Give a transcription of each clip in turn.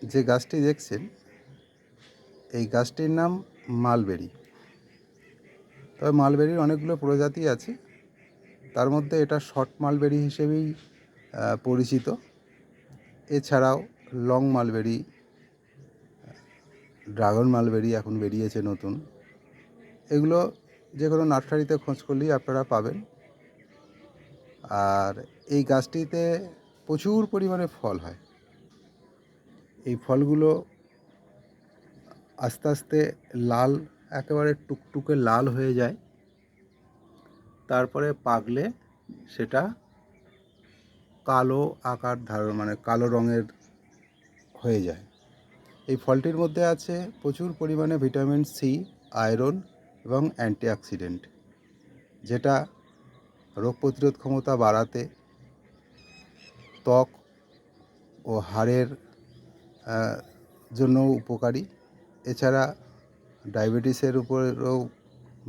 যে গাছটি দেখছেন এই গাছটির নাম মালবেরি। তবে মালবেরির অনেকগুলো প্রজাতি আছে, তার মধ্যে এটা শর্ট মালবেরি হিসেবেই পরিচিত। এছাড়াও লং মালবেরি, ড্রাগন মালবেরি এখন বেরিয়েছে নতুন। এগুলো যে কোনো নার্সারিতে খোঁজ করলেই আপনারা পাবেন। আর এই গাছটিতে প্রচুর পরিমাণে ফল হয়। এই ফলগুলো আস্তে আস্তে লাল, একেবারে টুকটুকে লাল হয়ে যায়। তারপরে পাকলে সেটা কালো আকার ধারণ, মানে কালো রঙের হয়ে যায়। এই ফলটির মধ্যে আছে প্রচুর পরিমাণে ভিটামিন সি, আয়রন এবং অ্যান্টিঅক্সিডেন্ট, যেটা রোগ প্রতিরোধ ক্ষমতা বাড়াতে, ত্বক ও হাড়ের জন্য উপকারী। এছাড়া ডায়াবেটিসের উপরেও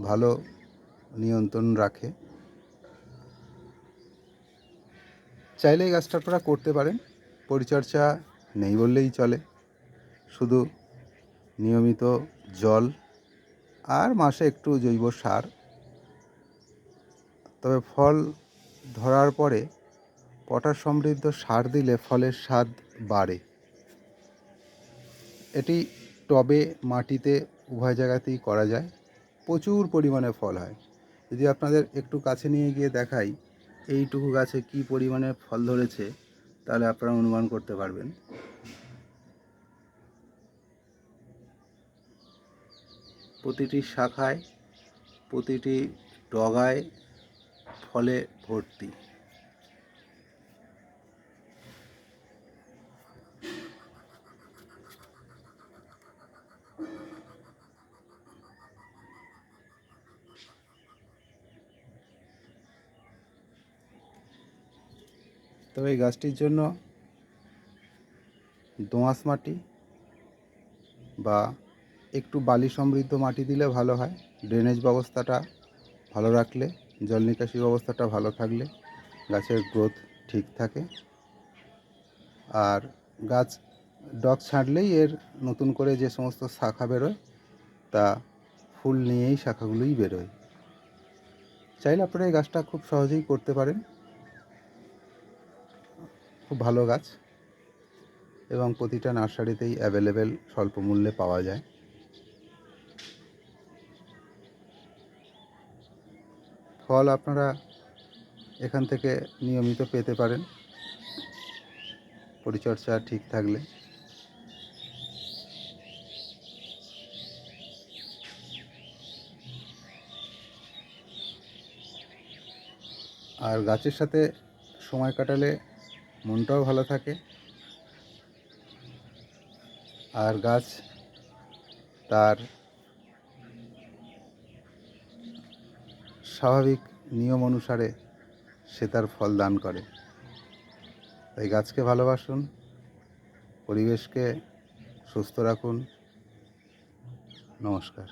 ভালো নিয়ন্ত্রণ রাখে। চাইলে এই গাছটা আপনারা করতে পারেন। পরিচর্যা নেই বললেই চলে, শুধু নিয়মিত জল আর মাসে একটু জৈব সার। তবে ফল ধরার পরে পটাশ সমৃদ্ধ সার দিলে ফলের স্বাদ বাড়ে। এটি টবে, মাটিতে উভয় জায়গাতেই করা যায়। প্রচুর পরিমাণে ফল হয়। যদি আপনাদের একটু কাছে নিয়ে গিয়ে দেখাই এইটুকু গাছে কি পরিমাণে ফল ধরেছে, তাহলে আপনারা অনুমান করতে পারবেন। প্রতিটি শাখায়, প্রতিটি ডগায় ফলে ভর্তি। তবে এই গাছটির জন্য দোআঁশ মাটি বা একটু বালি সমৃদ্ধ মাটি দিলে ভালো হয়। ড্রেনেজ ব্যবস্থাটা ভালো রাখলে, জল নিকাশি ব্যবস্থাটা ভালো থাকলে গাছের গ্রোথ ঠিক থাকে। আর গাছ ডগ ছাঁটলেই এর নতুন করে যে সমস্ত শাখা বেরোয় তা ফুল নিয়েই শাখাগুলোই বেরোয়। চাইলে আপনারা এই গাছটা খুব সহজেই করতে পারেন। খুব ভালো গাছ এবং প্রতিটা নার্সারিতেই অ্যাভেলেবেল, স্বল্প মূল্যে পাওয়া যায়। ফল আপনারা এখান থেকে নিয়মিত পেতে পারেন, পরিচর্যা ঠিক থাকলে। আর গাছের সাথে সময় কাটালে মনটাও ভালো থাকে। আর গাছ তার স্বাভাবিক নিয়ম অনুসারে সে তার ফল দান করে। তাই গাছকে ভালোবাসুন, পরিবেশকে সুস্থ রাখুন। নমস্কার।